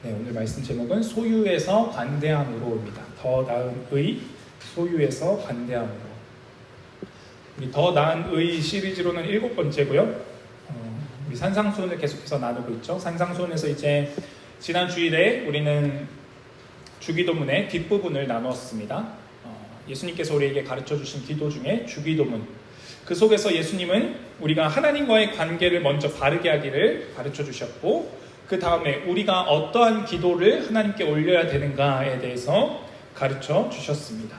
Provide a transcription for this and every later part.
네, 오늘 말씀 제목은 소유에서 관대함으로입니다. 더 나은 의, 소유에서 관대함으로. 우리 더 나은 의 시리즈로는 7번째고요. 우리 산상수훈을 계속해서 나누고 있죠. 산상수훈에서 이제 지난 주일에 우리는 주기도문의 뒷부분을 나누었습니다. 예수님께서 우리에게 가르쳐 주신 기도 중에 주기도문. 그 속에서 예수님은 우리가 하나님과의 관계를 먼저 바르게 하기를 가르쳐 주셨고, 그 다음에 우리가 어떠한 기도를 하나님께 올려야 되는가에 대해서 가르쳐 주셨습니다.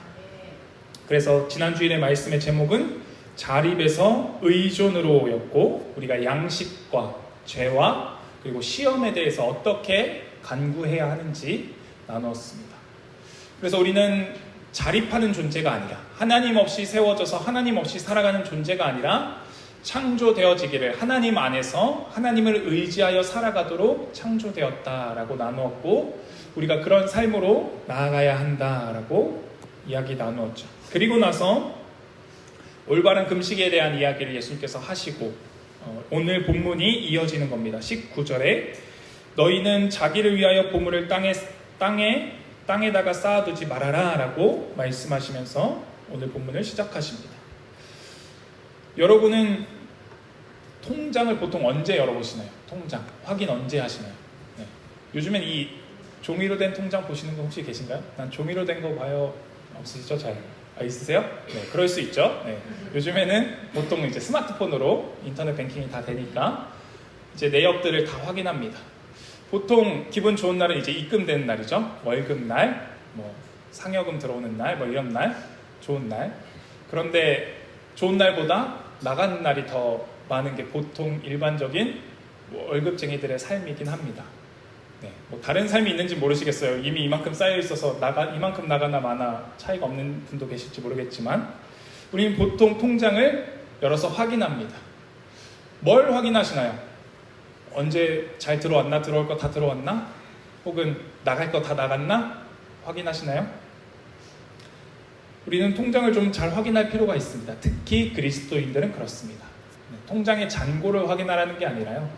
그래서 지난 주일의 말씀의 제목은 자립에서 의존으로 였고, 우리가 양식과 죄와 그리고 시험에 대해서 어떻게 간구해야 하는지 나누었습니다. 그래서 우리는 자립하는 존재가 아니라, 하나님 없이 세워져서 하나님 없이 살아가는 존재가 아니라 창조되어지기를 하나님 안에서 하나님을 의지하여 살아가도록 창조되었다라고 나누었고, 우리가 그런 삶으로 나아가야 한다라고 이야기 나누었죠. 그리고 나서 올바른 금식에 대한 이야기를 예수님께서 하시고, 오늘 본문이 이어지는 겁니다. 19절에 너희는 자기를 위하여 보물을 땅에다가 쌓아두지 말아라 라고 말씀하시면서 오늘 본문을 시작하십니다. 여러분은 통장을 보통 언제 열어보시나요? 통장 확인 언제 하시나요? 네. 요즘엔 이 종이로 된 통장 보시는 분 혹시 계신가요? 난 종이로 된 거 봐요. 없으시죠? 잘 있으세요? 네, 그럴 수 있죠. 네. 요즘에는 보통 이제 스마트폰으로 인터넷 뱅킹이 다 되니까 이제 내역들을 다 확인합니다. 보통 기분 좋은 날은 이제 입금되는 날이죠. 월급날, 뭐 상여금 들어오는 날, 뭐 이런 날, 좋은 날. 그런데 좋은 날보다 나가는 날이 더 많은 게 보통 일반적인 월급쟁이들의 삶이긴 합니다. 네, 뭐 다른 삶이 있는지 모르시겠어요. 이미 이만큼 쌓여 있어서 이만큼 나가나 마나 차이가 없는 분도 계실지 모르겠지만, 우리는 보통 통장을 열어서 확인합니다. 뭘 확인하시나요? 언제 잘 들어왔나? 들어올 거 다 들어왔나? 혹은 나갈 거 다 나갔나? 확인하시나요? 우리는 통장을 좀 잘 확인할 필요가 있습니다. 특히 그리스도인들은 그렇습니다. 통장의 잔고를 확인하라는 게 아니라요,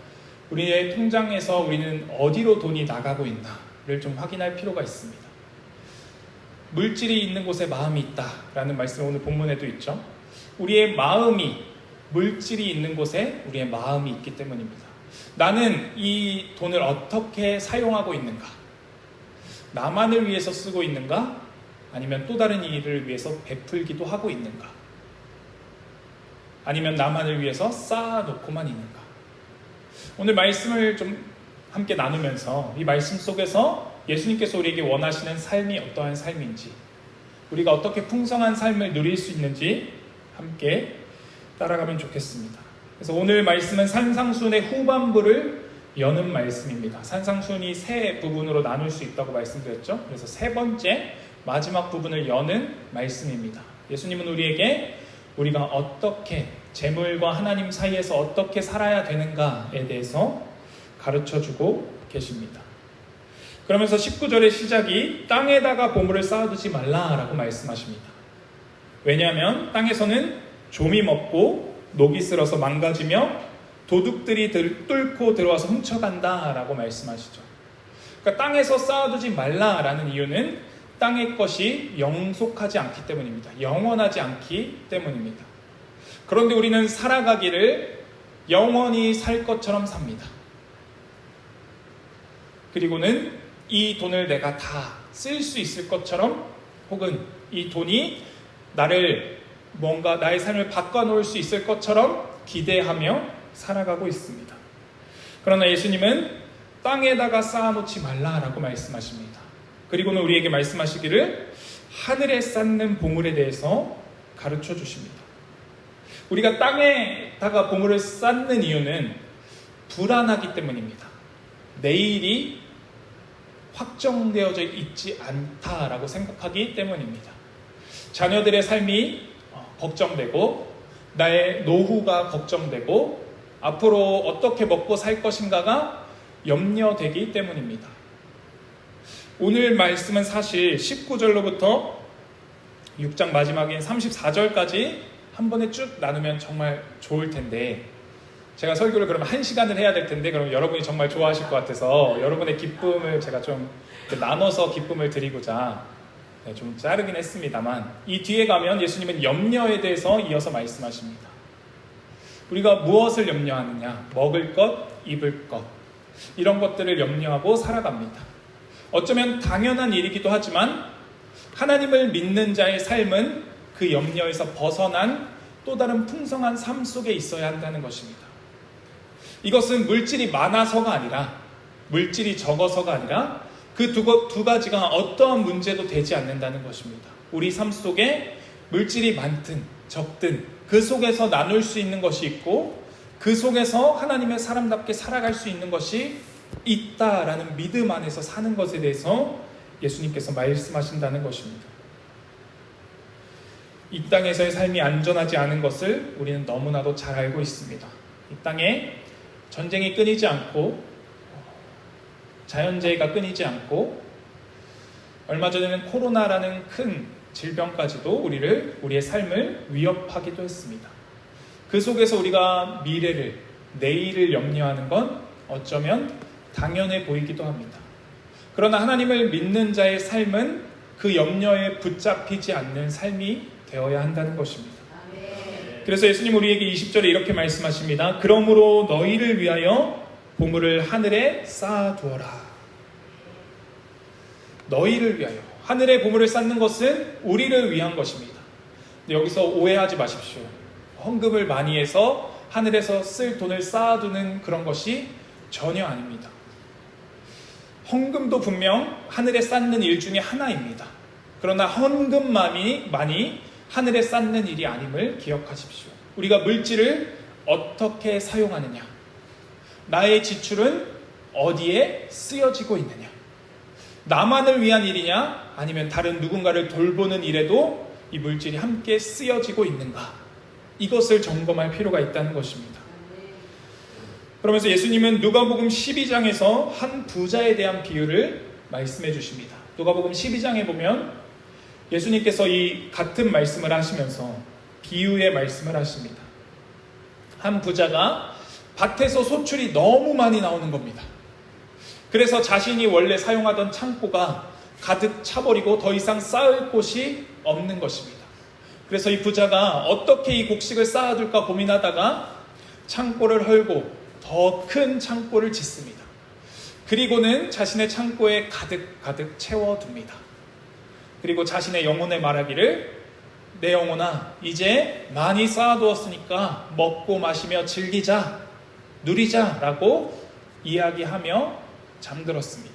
우리의 통장에서 우리는 어디로 돈이 나가고 있나를 좀 확인할 필요가 있습니다. 물질이 있는 곳에 마음이 있다라는 말씀이 오늘 본문에도 있죠. 우리의 마음이, 물질이 있는 곳에 우리의 마음이 있기 때문입니다. 나는 이 돈을 어떻게 사용하고 있는가? 나만을 위해서 쓰고 있는가? 아니면 또 다른 일을 위해서 베풀기도 하고 있는가? 아니면 나만을 위해서 쌓아놓고만 있는가? 오늘 말씀을 좀 함께 나누면서 이 말씀 속에서 예수님께서 우리에게 원하시는 삶이 어떠한 삶인지, 우리가 어떻게 풍성한 삶을 누릴 수 있는지 함께 따라가면 좋겠습니다. 그래서 오늘 말씀은 산상수훈의 후반부를 여는 말씀입니다. 산상수훈이 세 부분으로 나눌 수 있다고 말씀드렸죠. 그래서 세 번째 마지막 부분을 여는 말씀입니다. 예수님은 우리에게 우리가 어떻게 재물과 하나님 사이에서 어떻게 살아야 되는가에 대해서 가르쳐주고 계십니다. 그러면서 19절의 시작이 땅에다가 보물을 쌓아두지 말라라고 말씀하십니다. 왜냐하면 땅에서는 좀이 먹고 녹이 쓸어서 망가지며 도둑들이 뚫고 들어와서 훔쳐간다라고 말씀하시죠. 그러니까 땅에서 쌓아두지 말라라는 이유는 땅의 것이 영속하지 않기 때문입니다. 영원하지 않기 때문입니다. 그런데 우리는 살아가기를 영원히 살 것처럼 삽니다. 그리고는 이 돈을 내가 다 쓸 수 있을 것처럼, 혹은 이 돈이 나의 삶을 바꿔놓을 수 있을 것처럼 기대하며 살아가고 있습니다. 그러나 예수님은 땅에다가 쌓아놓지 말라라고 말씀하십니다. 그리고는 우리에게 말씀하시기를 하늘에 쌓는 보물에 대해서 가르쳐 주십니다. 우리가 땅에다가 보물을 쌓는 이유는 불안하기 때문입니다. 내일이 확정되어져 있지 않다라고 생각하기 때문입니다. 자녀들의 삶이 걱정되고, 나의 노후가 걱정되고, 앞으로 어떻게 먹고 살 것인가가 염려되기 때문입니다. 오늘 말씀은 사실 19절로부터 6장 마지막인 34절까지 한 번에 쭉 나누면 정말 좋을 텐데, 제가 설교를 그러면 1시간을 해야 될 텐데 그럼 여러분이 정말 좋아하실 것 같아서 여러분의 기쁨을 제가 좀 나눠서 기쁨을 드리고자 좀 자르긴 했습니다만, 이 뒤에 가면 예수님은 염려에 대해서 이어서 말씀하십니다. 우리가 무엇을 염려하느냐? 먹을 것, 입을 것, 이런 것들을 염려하고 살아갑니다. 어쩌면 당연한 일이기도 하지만 하나님을 믿는 자의 삶은 그 염려에서 벗어난 또 다른 풍성한 삶 속에 있어야 한다는 것입니다. 이것은 물질이 많아서가 아니라, 물질이 적어서가 아니라 그 두 가지가 어떠한 문제도 되지 않는다는 것입니다. 우리 삶 속에 물질이 많든 적든 그 속에서 나눌 수 있는 것이 있고, 그 속에서 하나님의 사람답게 살아갈 수 있는 것이 있다라는 믿음 안에서 사는 것에 대해서 예수님께서 말씀하신다는 것입니다. 이 땅에서의 삶이 안전하지 않은 것을 우리는 너무나도 잘 알고 있습니다. 이 땅에 전쟁이 끊이지 않고 자연재해가 끊이지 않고, 얼마 전에는 코로나라는 큰 질병까지도 우리의 삶을 위협하기도 했습니다. 그 속에서 우리가 미래를, 내일을 염려하는 건 어쩌면 당연해 보이기도 합니다. 그러나 하나님을 믿는 자의 삶은 그 염려에 붙잡히지 않는 삶이 되어야 한다는 것입니다. 그래서 예수님 우리에게 20절에 이렇게 말씀하십니다. 그러므로 너희를 위하여 보물을 하늘에 쌓아두어라. 너희를 위하여. 하늘에 보물을 쌓는 것은 우리를 위한 것입니다. 근데 여기서 오해하지 마십시오. 헌금을 많이 해서 하늘에서 쓸 돈을 쌓아두는 그런 것이 전혀 아닙니다. 헌금도 분명 하늘에 쌓는 일 중에 하나입니다. 그러나 헌금만이 하늘에 쌓는 일이 아님을 기억하십시오. 우리가 물질을 어떻게 사용하느냐, 나의 지출은 어디에 쓰여지고 있느냐, 나만을 위한 일이냐 아니면 다른 누군가를 돌보는 일에도 이 물질이 함께 쓰여지고 있는가, 이것을 점검할 필요가 있다는 것입니다. 그러면서 예수님은 누가복음 12장에서 한 부자에 대한 비유를 말씀해 주십니다. 누가복음 12장에 보면 예수님께서 이 같은 말씀을 하시면서 비유의 말씀을 하십니다. 한 부자가 밭에서 소출이 너무 많이 나오는 겁니다. 그래서 자신이 원래 사용하던 창고가 가득 차버리고 더 이상 쌓을 곳이 없는 것입니다. 그래서 이 부자가 어떻게 이 곡식을 쌓아둘까 고민하다가 창고를 헐고 더 큰 창고를 짓습니다. 그리고는 자신의 창고에 가득 채워둡니다. 그리고 자신의 영혼에 말하기를, 내 영혼아, 이제 많이 쌓아두었으니까 먹고 마시며 즐기자, 누리자 라고 이야기하며 잠들었습니다.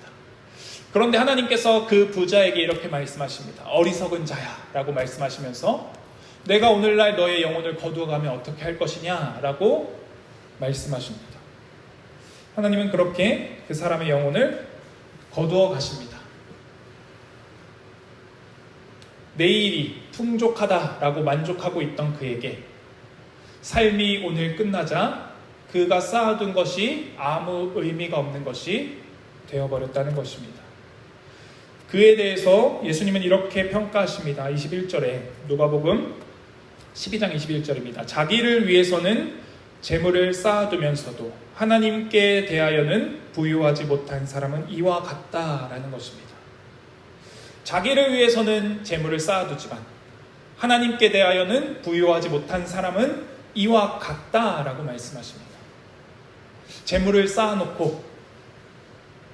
그런데 하나님께서 그 부자에게 이렇게 말씀하십니다. 어리석은 자야 라고 말씀하시면서, 내가 오늘날 너의 영혼을 거두어가면 어떻게 할 것이냐 라고 말씀하십니다. 하나님은 그렇게 그 사람의 영혼을 거두어 가십니다. 내일이 풍족하다라고 만족하고 있던 그에게 삶이 오늘 끝나자 그가 쌓아둔 것이 아무 의미가 없는 것이 되어버렸다는 것입니다. 그에 대해서 예수님은 이렇게 평가하십니다. 21절에, 누가복음 12장 21절입니다. 자기를 위해서는 재물을 쌓아두면서도 하나님께 대하여는 부유하지 못한 사람은 이와 같다라는 것입니다. 자기를 위해서는 재물을 쌓아두지만 하나님께 대하여는 부유하지 못한 사람은 이와 같다라고 말씀하십니다. 재물을 쌓아놓고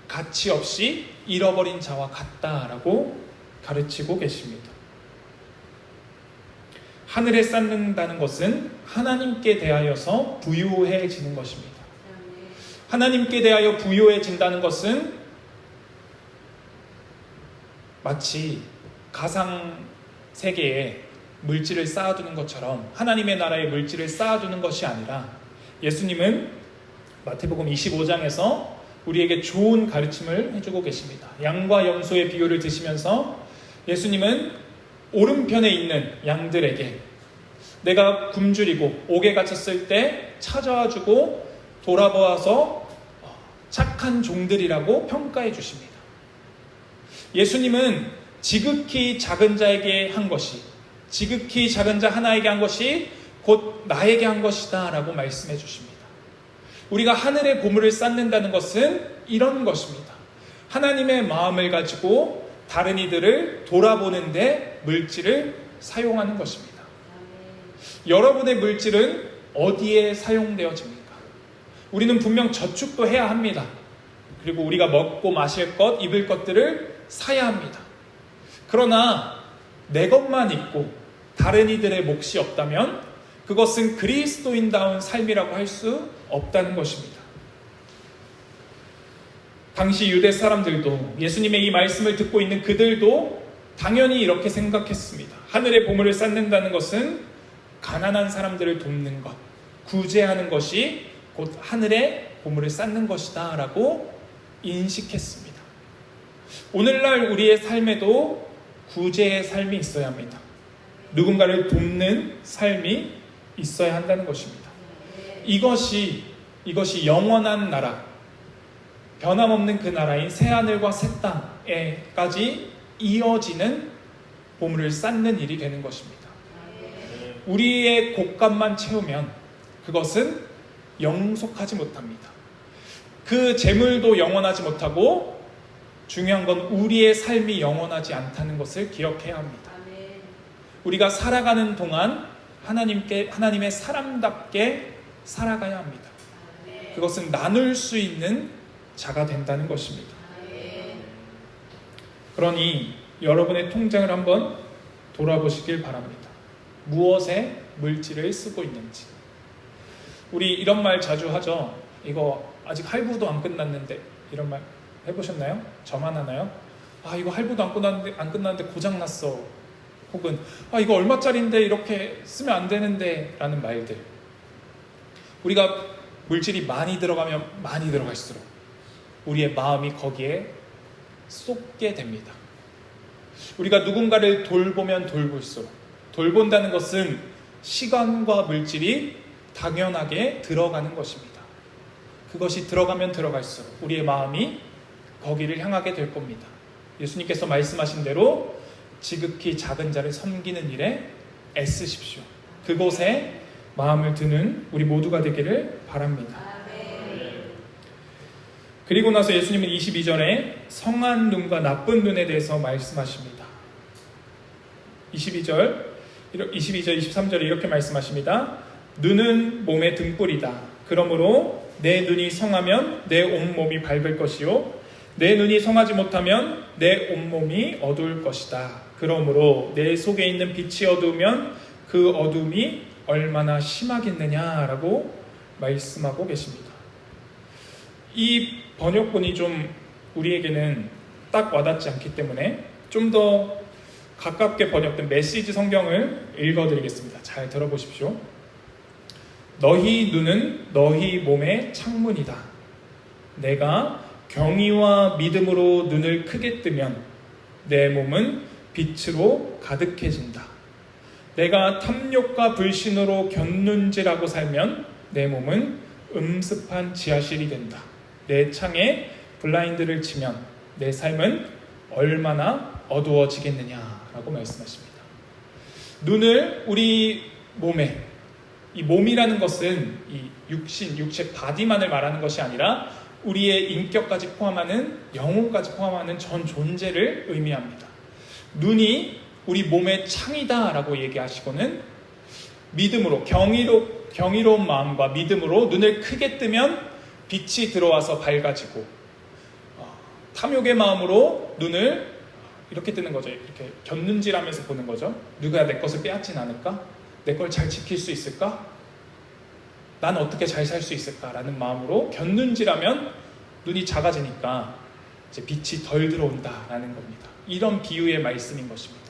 가치 없이 잃어버린 자와 같다라고 가르치고 계십니다. 하늘에 쌓는다는 것은 하나님께 대하여서 부유해지는 것입니다. 하나님께 대하여 부유해진다는 것은 마치 가상세계에 물질을 쌓아두는 것처럼 하나님의 나라에 물질을 쌓아두는 것이 아니라, 예수님은 마태복음 25장에서 우리에게 좋은 가르침을 해주고 계십니다. 양과 염소의 비유를 드시면서 예수님은 오른편에 있는 양들에게 내가 굶주리고 옥에 갇혔을 때 찾아와주고 돌아보아서 착한 종들이라고 평가해 주십니다. 예수님은 지극히 작은 자에게 한 것이, 지극히 작은 자 하나에게 한 것이 곧 나에게 한 것이다 라고 말씀해 주십니다. 우리가 하늘의 보물을 쌓는다는 것은 이런 것입니다. 하나님의 마음을 가지고 다른 이들을 돌아보는데 물질을 사용하는 것입니다. 여러분의 물질은 어디에 사용되어집니까? 우리는 분명 저축도 해야 합니다. 그리고 우리가 먹고 마실 것, 입을 것들을 사야 합니다. 그러나 내 것만 있고 다른 이들의 몫이 없다면 그것은 그리스도인다운 삶이라고 할 수 없다는 것입니다. 당시 유대 사람들도, 예수님의 이 말씀을 듣고 있는 그들도 당연히 이렇게 생각했습니다. 하늘의 보물을 쌓는다는 것은 가난한 사람들을 돕는 것, 구제하는 것이 곧 하늘의 보물을 쌓는 것이다 라고 인식했습니다. 오늘날 우리의 삶에도 구제의 삶이 있어야 합니다. 누군가를 돕는 삶이 있어야 한다는 것입니다. 이것이 영원한 나라, 변함없는 그 나라인 새하늘과 새 땅에까지 이어지는 보물을 쌓는 일이 되는 것입니다. 우리의 곳간만 채우면 그것은 영속하지 못합니다. 그 재물도 영원하지 못하고 중요한 건 우리의 삶이 영원하지 않다는 것을 기억해야 합니다. 우리가 살아가는 동안 하나님의 사람답게 살아가야 합니다. 그것은 나눌 수 있는 자가 된다는 것입니다. 그러니 여러분의 통장을 한번 돌아보시길 바랍니다. 무엇에 물질을 쓰고 있는지. 우리 이런 말 자주 하죠. 이거 아직 할부도 안 끝났는데, 이런 말 해보셨나요? 저만 하나요? 이거 할부도 안 끝났는데 고장났어. 혹은 이거 얼마짜리인데 이렇게 쓰면 안 되는데 라는 말들. 우리가 물질이 많이 들어가면 많이 들어갈수록 우리의 마음이 거기에 쏟게 됩니다. 우리가 누군가를 돌보면 돌볼수록, 돌본다는 것은 시간과 물질이 당연하게 들어가는 것입니다. 그것이 들어가면 들어갈수록 우리의 마음이 거기를 향하게 될 겁니다. 예수님께서 말씀하신 대로 지극히 작은 자를 섬기는 일에 애쓰십시오. 그곳에 마음을 드는 우리 모두가 되기를 바랍니다. 그리고 나서 예수님은 22절에 성한 눈과 나쁜 눈에 대해서 말씀하십니다. 22절, 23절에 이렇게 말씀하십니다. 눈은 몸의 등불이다. 그러므로 내 눈이 성하면 내 온몸이 밝을 것이요 내 눈이 성하지 못하면 내 온몸이 어두울 것이다. 그러므로 내 속에 있는 빛이 어두우면 그 어둠이 얼마나 심하겠느냐라고 말씀하고 계십니다. 이 번역본이 좀 우리에게는 딱 와닿지 않기 때문에 좀 더 가깝게 번역된 메시지 성경을 읽어드리겠습니다. 잘 들어보십시오. 너희 눈은 너희 몸의 창문이다. 내가 경의와 믿음으로 눈을 크게 뜨면 내 몸은 빛으로 가득해진다. 내가 탐욕과 불신으로 곁눈질하고 살면 내 몸은 음습한 지하실이 된다. 내 창에 블라인드를 치면 내 삶은 얼마나 어두워지겠느냐라고 말씀하십니다. 눈을 우리 몸에, 이 몸이라는 것은 이 육체 바디만을 말하는 것이 아니라 우리의 인격까지 포함하는, 영혼까지 포함하는 전 존재를 의미합니다. 눈이 우리 몸의 창이다라고 얘기하시고는 믿음으로, 경이로운 마음과 믿음으로 눈을 크게 뜨면 빛이 들어와서 밝아지고, 탐욕의 마음으로 눈을 이렇게 뜨는 거죠. 이렇게 곁눈질하면서 보는 거죠. 누가 내 것을 빼앗진 않을까? 내 걸 잘 지킬 수 있을까? 난 어떻게 잘 살 수 있을까라는 마음으로 곁눈질하면 눈이 작아지니까 이제 빛이 덜 들어온다라는 겁니다. 이런 비유의 말씀인 것입니다.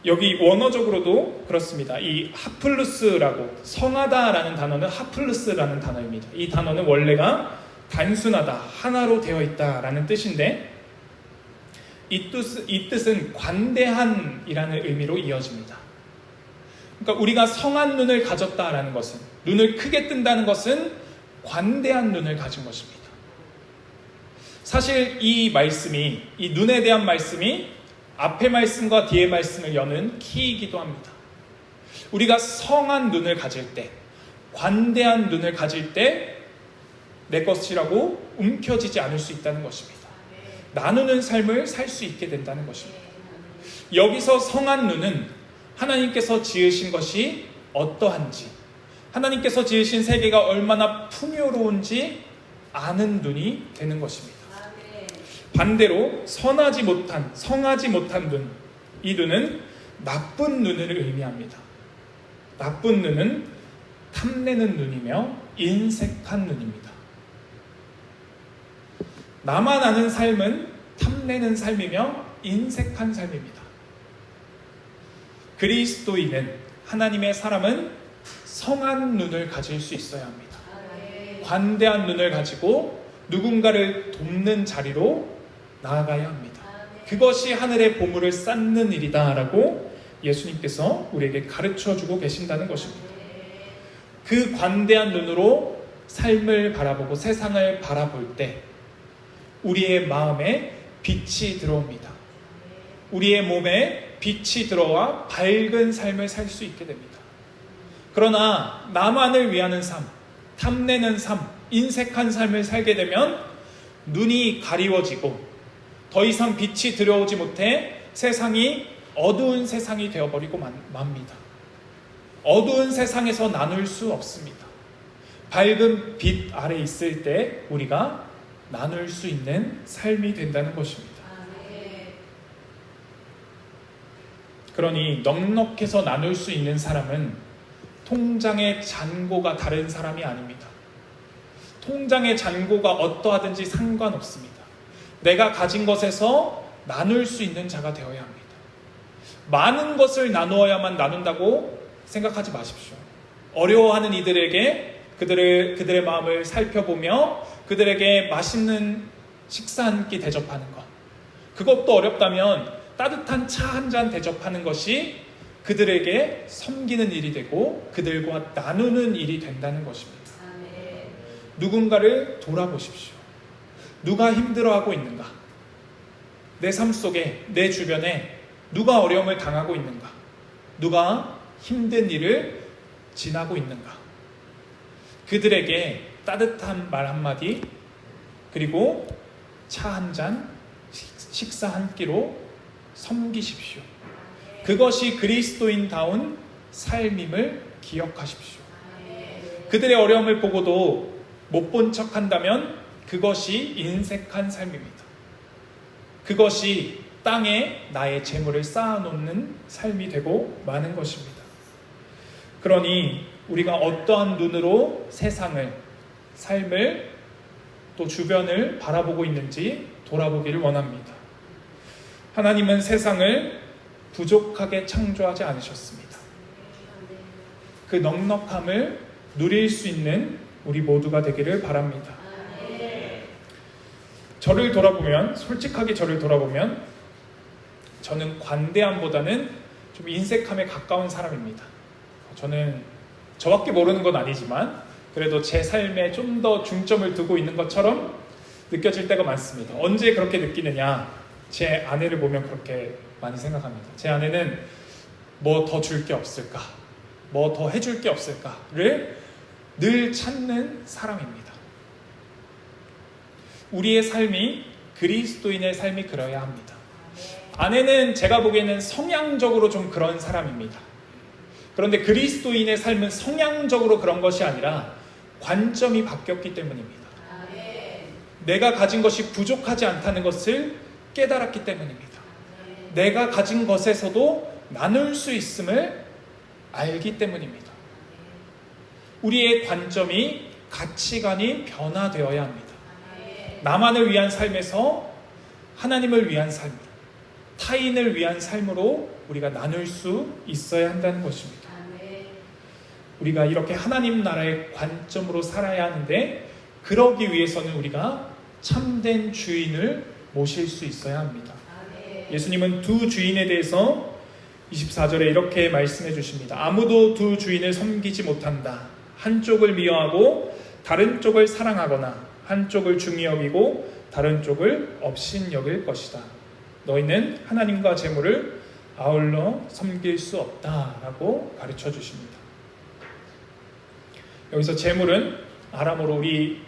여기 원어적으로도 그렇습니다. 이 하플루스라고, 성하다라는 단어는 하플루스라는 단어입니다. 이 단어는 원래가 단순하다, 하나로 되어 있다라는 뜻인데 이 뜻은 관대한이라는 의미로 이어집니다. 그러니까 우리가 성한 눈을 가졌다라는 것은, 눈을 크게 뜬다는 것은 관대한 눈을 가진 것입니다. 사실 이 말씀이, 이 눈에 대한 말씀이 앞의 말씀과 뒤의 말씀을 여는 키이기도 합니다. 우리가 성한 눈을 가질 때, 관대한 눈을 가질 때 내 것이라고 움켜쥐지 않을 수 있다는 것입니다. 나누는 삶을 살 수 있게 된다는 것입니다. 여기서 성한 눈은 하나님께서 지으신 것이 어떠한지, 하나님께서 지으신 세계가 얼마나 풍요로운지 아는 눈이 되는 것입니다. 반대로 성하지 못한 눈, 이 눈은 나쁜 눈을 의미합니다. 나쁜 눈은 탐내는 눈이며 인색한 눈입니다. 나만 아는 삶은 탐내는 삶이며 인색한 삶입니다. 그리스도인은, 하나님의 사람은 성한 눈을 가질 수 있어야 합니다. 관대한 눈을 가지고 누군가를 돕는 자리로 나아가야 합니다. 그것이 하늘의 보물을 쌓는 일이다 라고 예수님께서 우리에게 가르쳐주고 계신다는 것입니다. 그 관대한 눈으로 삶을 바라보고 세상을 바라볼 때 우리의 마음에 빛이 들어옵니다. 우리의 몸에 빛이 들어와 밝은 삶을 살 수 있게 됩니다. 그러나 나만을 위하는 삶, 탐내는 삶, 인색한 삶을 살게 되면 눈이 가리워지고 더 이상 빛이 들어오지 못해 세상이 어두운 세상이 되어버리고 맙니다. 어두운 세상에서 나눌 수 없습니다. 밝은 빛 아래 있을 때 우리가 나눌 수 있는 삶이 된다는 것입니다. 그러니 넉넉해서 나눌 수 있는 사람은 통장의 잔고가 다른 사람이 아닙니다. 통장의 잔고가 어떠하든지 상관없습니다. 내가 가진 것에서 나눌 수 있는 자가 되어야 합니다. 많은 것을 나누어야만 나눈다고 생각하지 마십시오. 어려워하는 이들에게 그들의 마음을 살펴보며 그들에게 맛있는 식사 한 끼 대접하는 것, 그것도 어렵다면 따뜻한 차 한 잔 대접하는 것이 그들에게 섬기는 일이 되고 그들과 나누는 일이 된다는 것입니다. 누군가를 돌아보십시오. 누가 힘들어하고 있는가? 내 삶 속에, 내 주변에 누가 어려움을 당하고 있는가? 누가 힘든 일을 지나고 있는가? 그들에게 따뜻한 말 한마디, 그리고 차 한 잔, 식사 한 끼로 섬기십시오. 그것이 그리스도인다운 삶임을 기억하십시오. 그들의 어려움을 보고도 못 본 척 한다면 그것이 인색한 삶입니다. 그것이 땅에 나의 재물을 쌓아놓는 삶이 되고 마는 것입니다. 그러니 우리가 어떠한 눈으로 세상을, 삶을, 또 주변을 바라보고 있는지 돌아보기를 원합니다. 하나님은 세상을 부족하게 창조하지 않으셨습니다. 그 넉넉함을 누릴 수 있는 우리 모두가 되기를 바랍니다. 저를 돌아보면, 솔직하게 저를 돌아보면 저는 관대함보다는 좀 인색함에 가까운 사람입니다. 저는 저밖에 모르는 건 아니지만 그래도 제 삶에 좀 더 중점을 두고 있는 것처럼 느껴질 때가 많습니다. 언제 그렇게 느끼느냐? 제 아내를 보면 그렇게 많이 생각합니다. 제 아내는 뭐 더 줄 게 없을까? 뭐 더 해줄 게 없을까를 늘 찾는 사람입니다. 우리의 삶이, 그리스도인의 삶이 그러야 합니다. 아내는 제가 보기에는 성향적으로 좀 그런 사람입니다. 그런데 그리스도인의 삶은 성향적으로 그런 것이 아니라 관점이 바뀌었기 때문입니다. 내가 가진 것이 부족하지 않다는 것을 깨달았기 때문입니다. 내가 가진 것에서도 나눌 수 있음을 알기 때문입니다. 우리의 관점이, 가치관이 변화되어야 합니다. 나만을 위한 삶에서 하나님을 위한 삶으로, 타인을 위한 삶으로 우리가 나눌 수 있어야 한다는 것입니다. 우리가 이렇게 하나님 나라의 관점으로 살아야 하는데, 그러기 위해서는 우리가 참된 주인을 모실 수 있어야 합니다. 예수님은 두 주인에 대해서 24절에 이렇게 말씀해 주십니다. 아무도 두 주인을 섬기지 못한다. 한쪽을 미워하고 다른 쪽을 사랑하거나 한쪽을 중히 여기고 다른 쪽을 업신 여길 것이다. 너희는 하나님과 재물을 아울러 섬길 수 없다라고 가르쳐 주십니다. 여기서 재물은 아람어로 우리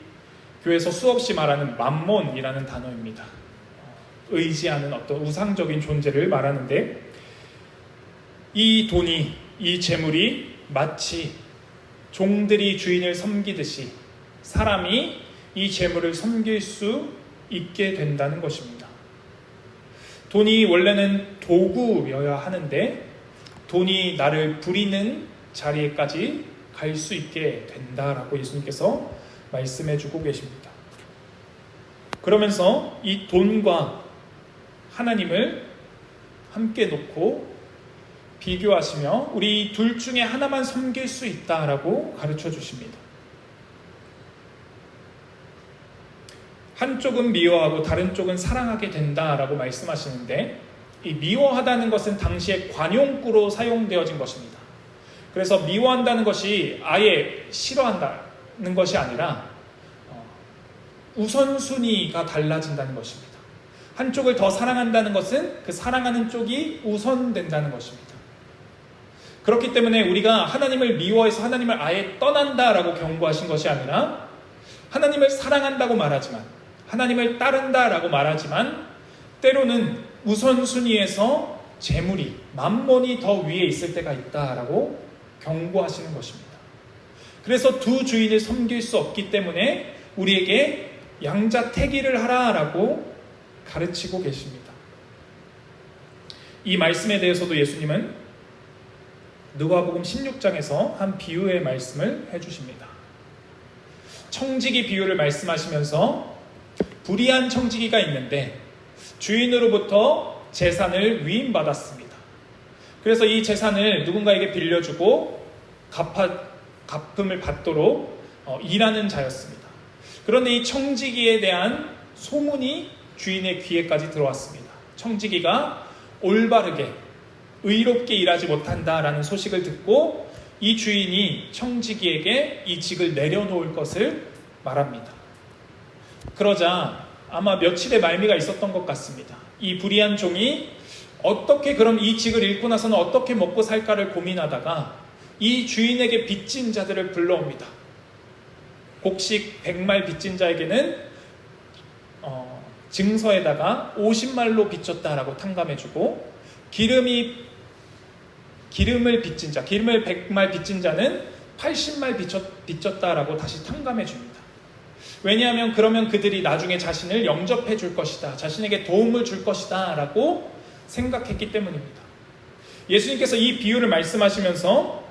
교회에서 수없이 말하는 맘몬이라는 단어입니다. 의지하는 어떤 우상적인 존재를 말하는데, 이 돈이, 이 재물이 마치 종들이 주인을 섬기듯이 사람이 이 재물을 섬길 수 있게 된다는 것입니다. 돈이 원래는 도구여야 하는데 돈이 나를 부리는 자리에까지 갈 수 있게 된다라고 예수님께서 말씀해 주고 계십니다. 그러면서 이 돈과 하나님을 함께 놓고 비교하시며 우리 둘 중에 하나만 섬길 수 있다라고 가르쳐 주십니다. 한쪽은 미워하고 다른 쪽은 사랑하게 된다라고 말씀하시는데, 이 미워하다는 것은 당시에 관용구로 사용되어진 것입니다. 그래서 미워한다는 것이 아예 싫어한다는 것이 아니라 우선순위가 달라진다는 것입니다. 한쪽을 더 사랑한다는 것은 그 사랑하는 쪽이 우선된다는 것입니다. 그렇기 때문에 우리가 하나님을 미워해서 하나님을 아예 떠난다라고 경고하신 것이 아니라, 하나님을 사랑한다고 말하지만, 하나님을 따른다라고 말하지만 때로는 우선순위에서 재물이, 맘몬이 더 위에 있을 때가 있다라고 경고하시는 것입니다. 그래서 두 주인을 섬길 수 없기 때문에 우리에게 양자택일을 하라라고 가르치고 계십니다. 이 말씀에 대해서도 예수님은 누가복음 16장에서 한 비유의 말씀을 해주십니다. 청지기 비유를 말씀하시면서 불의한 청지기가 있는데 주인으로부터 재산을 위임받았습니다. 그래서 이 재산을 누군가에게 빌려주고 갚음을 받도록 일하는 자였습니다. 그런데 이 청지기에 대한 소문이 주인의 귀에까지 들어왔습니다. 청지기가 올바르게 의롭게 일하지 못한다라는 소식을 듣고 이 주인이 청지기에게 이 직을 내려놓을 것을 말합니다. 그러자 아마 며칠의 말미가 있었던 것 같습니다. 이 불의한 종이 어떻게 그럼 이 직을 잃고 나서는 어떻게 먹고 살까를 고민하다가 이 주인에게 빚진 자들을 불러옵니다. 곡식 100말 빚진 자에게는 증서에다가 50말로 빚졌다라고 탕감해주고, 기름을 빚진 자, 기름을 100말 빚진 자는 80말 빚졌다라고 다시 탕감해줍니다. 왜냐하면 그러면 그들이 나중에 자신을 영접해 줄 것이다, 자신에게 도움을 줄 것이다 라고 생각했기 때문입니다. 예수님께서 이 비유를 말씀하시면서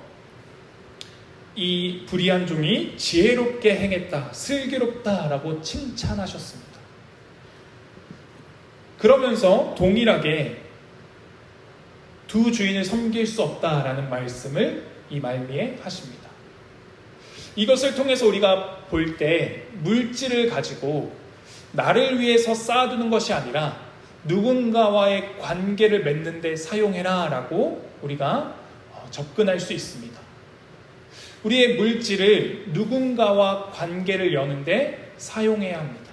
이 불의한 종이 지혜롭게 행했다, 슬기롭다라고 칭찬하셨습니다. 그러면서 동일하게 두 주인을 섬길 수 없다라는 말씀을 이 말미에 하십니다. 이것을 통해서 우리가 볼 때 물질을 가지고 나를 위해서 쌓아두는 것이 아니라 누군가와의 관계를 맺는 데 사용해라 라고 우리가 접근할 수 있습니다. 우리의 물질을 누군가와 관계를 여는데 사용해야 합니다.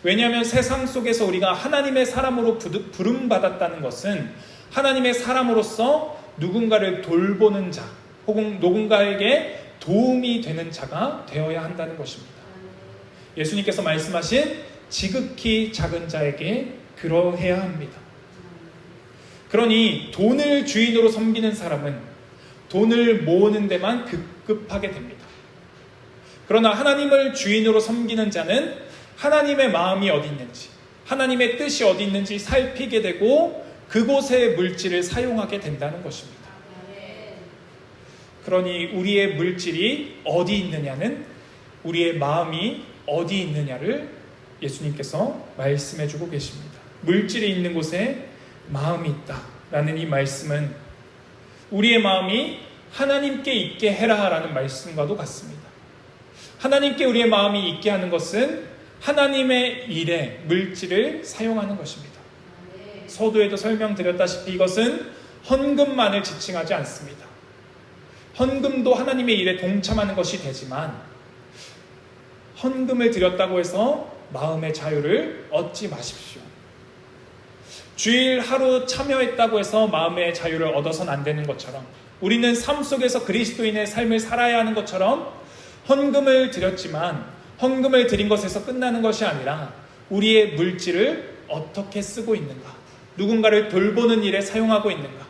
왜냐하면 세상 속에서 우리가 하나님의 사람으로 부름받았다는 것은 하나님의 사람으로서 누군가를 돌보는 자, 혹은 누군가에게 도움이 되는 자가 되어야 한다는 것입니다. 예수님께서 말씀하신 지극히 작은 자에게 그러해야 합니다. 그러니 돈을 주인으로 섬기는 사람은 돈을 모으는 데만 급급하게 됩니다. 그러나 하나님을 주인으로 섬기는 자는 하나님의 마음이 어디 있는지, 하나님의 뜻이 어디 있는지 살피게 되고 그곳에 물질을 사용하게 된다는 것입니다. 그러니 우리의 물질이 어디 있느냐는 우리의 마음이 어디 있느냐를 예수님께서 말씀해주고 계십니다. 물질이 있는 곳에 마음이 있다라는 이 말씀은 우리의 마음이 하나님께 있게 해라라는 말씀과도 같습니다. 하나님께 우리의 마음이 있게 하는 것은 하나님의 일에 물질을 사용하는 것입니다. 서두에도 설명드렸다시피 이것은 헌금만을 지칭하지 않습니다. 헌금도 하나님의 일에 동참하는 것이 되지만 헌금을 드렸다고 해서 마음의 자유를 얻지 마십시오. 주일 하루 참여했다고 해서 마음의 자유를 얻어서는 안 되는 것처럼, 우리는 삶 속에서 그리스도인의 삶을 살아야 하는 것처럼 헌금을 드렸지만 헌금을 드린 것에서 끝나는 것이 아니라 우리의 물질을 어떻게 쓰고 있는가, 누군가를 돌보는 일에 사용하고 있는가,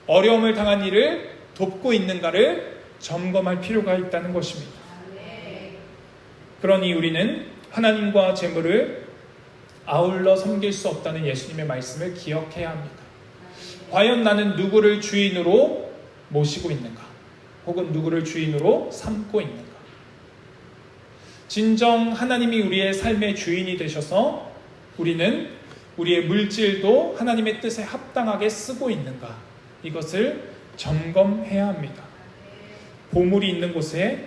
어려움을 당한 일을 돕고 있는가를 점검할 필요가 있다는 것입니다. 그러니 우리는 하나님과 재물을 아울러 섬길 수 없다는 예수님의 말씀을 기억해야 합니다. 과연 나는 누구를 주인으로 모시고 있는가, 혹은 누구를 주인으로 삼고 있는가? 진정 하나님이 우리의 삶의 주인이 되셔서 우리는 우리의 물질도 하나님의 뜻에 합당하게 쓰고 있는가, 이것을 점검해야 합니다. 보물이 있는 곳에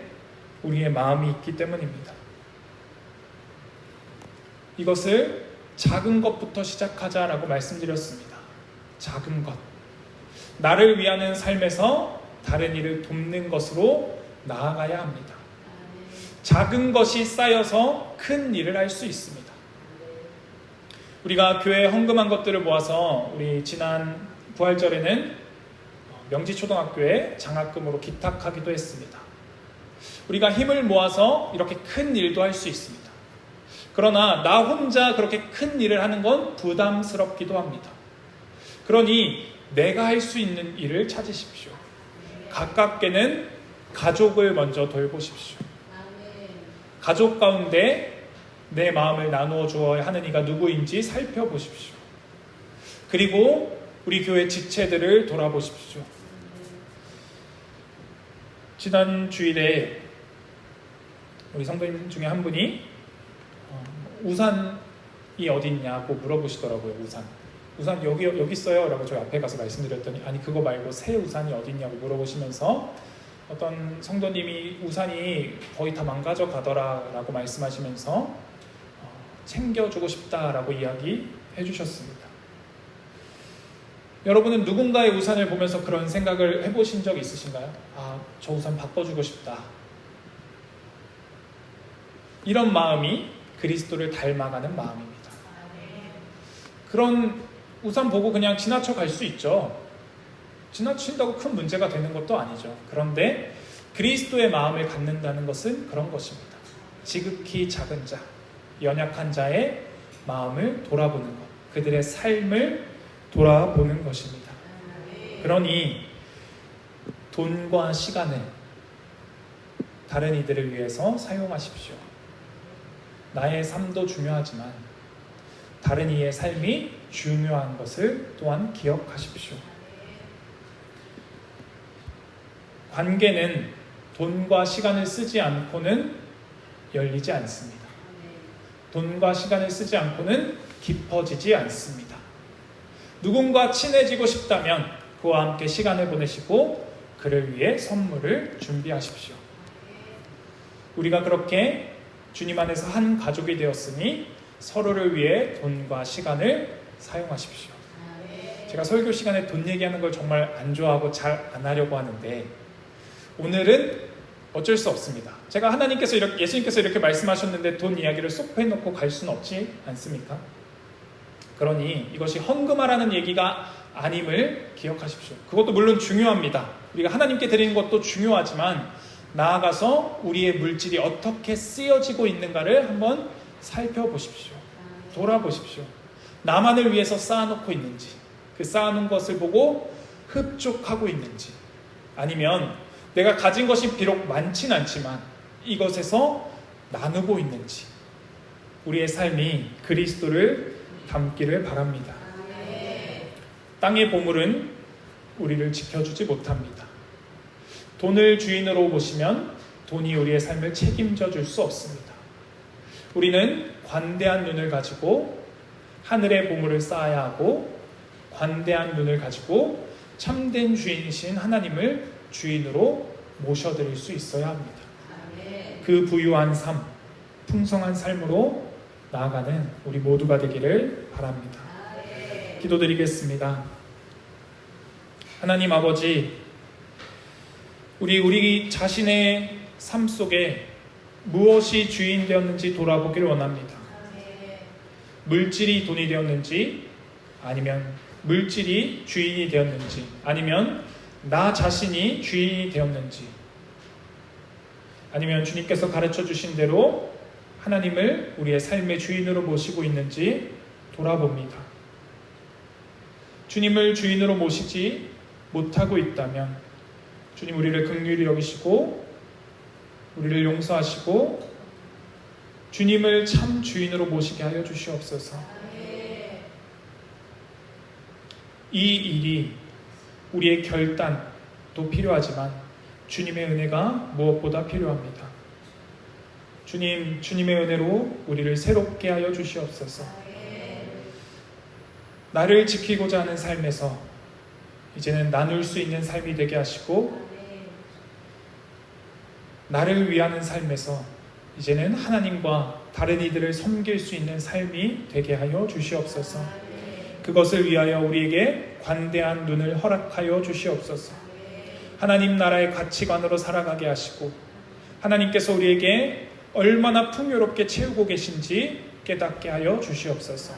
우리의 마음이 있기 때문입니다. 이것을 작은 것부터 시작하자라고 말씀드렸습니다. 작은 것. 나를 위하는 삶에서 다른 일을 돕는 것으로 나아가야 합니다. 작은 것이 쌓여서 큰 일을 할 수 있습니다. 우리가 교회에 헌금한 것들을 모아서 우리 지난 부활절에는 명지초등학교에 장학금으로 기탁하기도 했습니다. 우리가 힘을 모아서 이렇게 큰 일도 할 수 있습니다. 그러나 나 혼자 그렇게 큰 일을 하는 건 부담스럽기도 합니다. 그러니 내가 할 수 있는 일을 찾으십시오. 가깝게는 가족을 먼저 돌보십시오. 가족 가운데 내 마음을 나누어 주어야 하는 이가 누구인지 살펴보십시오. 그리고 우리 교회 지체들을 돌아보십시오. 지난 주일에 우리 성도님 중에 한 분이 우산이 어디 있냐고 물어보시더라고요. 우산 여기 있어요 라고 저희 앞에 가서 말씀드렸더니, 아니 그거 말고 새 우산이 어디 있냐고 물어보시면서 어떤 성도님이 우산이 거의 다 망가져 가더라 라고 말씀하시면서 챙겨주고 싶다라고 이야기해 주셨습니다. 여러분은 누군가의 우산을 보면서 그런 생각을 해보신 적 있으신가요? 아, 저 우산 바꿔주고 싶다. 이런 마음이 그리스도를 닮아가는 마음입니다. 그런 우산 보고 그냥 지나쳐 갈 수 있죠. 지나친다고 큰 문제가 되는 것도 아니죠. 그런데 그리스도의 마음을 갖는다는 것은 그런 것입니다. 지극히 작은 자, 연약한 자의 마음을 돌아보는 것, 그들의 삶을 돌아보는 것입니다. 그러니 돈과 시간을 다른 이들을 위해서 사용하십시오. 나의 삶도 중요하지만 다른 이의 삶이 중요한 것을 또한 기억하십시오. 관계는 돈과 시간을 쓰지 않고는 열리지 않습니다. 돈과 시간을 쓰지 않고는 깊어지지 않습니다. 누군가 친해지고 싶다면 그와 함께 시간을 보내시고 그를 위해 선물을 준비하십시오. 우리가 그렇게 주님 안에서 한 가족이 되었으니 서로를 위해 돈과 시간을 사용하십시오. 제가 설교 시간에 돈 얘기하는 걸 정말 안 좋아하고 잘 안 하려고 하는데 오늘은 어쩔 수 없습니다. 제가 예수님께서 이렇게 말씀하셨는데 돈 이야기를 쏙 빼놓고 갈 수는 없지 않습니까? 그러니 이것이 헌금하라는 얘기가 아님을 기억하십시오. 그것도 물론 중요합니다. 우리가 하나님께 드리는 것도 중요하지만 나아가서 우리의 물질이 어떻게 쓰여지고 있는가를 한번 살펴보십시오. 돌아보십시오. 나만을 위해서 쌓아놓고 있는지, 그 쌓아놓은 것을 보고 흡족하고 있는지, 아니면 내가 가진 것이 비록 많진 않지만 이것에서 나누고 있는지, 우리의 삶이 그리스도를 닮기를 바랍니다. 땅의 보물은 우리를 지켜주지 못합니다. 돈을 주인으로 보시면 돈이 우리의 삶을 책임져 줄 수 없습니다. 우리는 관대한 눈을 가지고 하늘의 보물을 쌓아야 하고, 관대한 눈을 가지고 참된 주인이신 하나님을 주인으로 모셔드릴 수 있어야 합니다. 그 부유한 삶, 풍성한 삶으로 나아가는 우리 모두가 되기를 바랍니다. 기도드리겠습니다. 하나님 아버지, 우리 자신의 삶 속에 무엇이 주인 되었는지 돌아보기를 원합니다. 물질이 돈이 되었는지, 아니면 물질이 주인이 되었는지, 아니면 나 자신이 주인이 되었는지, 아니면 주님께서 가르쳐 주신 대로 하나님을 우리의 삶의 주인으로 모시고 있는지 돌아봅니다. 주님을 주인으로 모시지 못하고 있다면 주님 우리를 긍휼히 여기시고 우리를 용서하시고 주님을 참 주인으로 모시게 하여 주시옵소서. 이 일이 우리의 결단도 필요하지만 주님의 은혜가 무엇보다 필요합니다. 주님, 주님의 은혜로 우리를 새롭게 하여 주시옵소서. 나를 지키고자 하는 삶에서 이제는 나눌 수 있는 삶이 되게 하시고, 나를 위하는 삶에서 이제는 하나님과 다른 이들을 섬길 수 있는 삶이 되게 하여 주시옵소서. 그것을 위하여 우리에게 관대한 눈을 허락하여 주시옵소서. 하나님 나라의 가치관으로 살아가게 하시고 하나님께서 우리에게 얼마나 풍요롭게 채우고 계신지 깨닫게 하여 주시옵소서.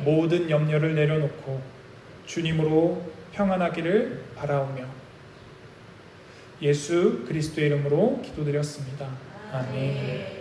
모든 염려를 내려놓고 주님으로 평안하기를 바라오며 예수 그리스도의 이름으로 기도드렸습니다. 아멘.